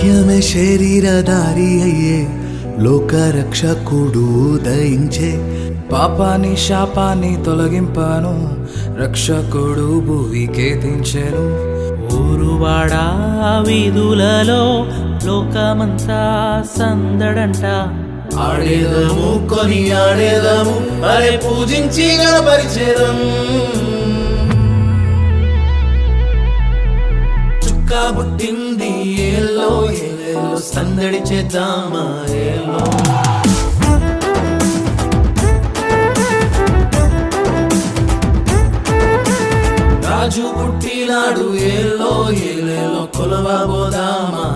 వాక్యమే శరీరధారి అయ్యే లోకరక్షకుడు ఉదయించే. పాపాన్ని శాపాన్ని తొలగింపాను, రక్షకుడు భువికేతించెను. ఊరువాడా వీధులలో లోకమంతా సందడంట. ఆడేదము కొని ఆడేదము అరే పూజించి గణపరిచేదం. చుక్క పుట్టింది ఏలో ఏలో సందడి చేద్దామా ఏలో. రాజు పుట్టినాడు ఏలో ఏలేలో కొలవబోదామా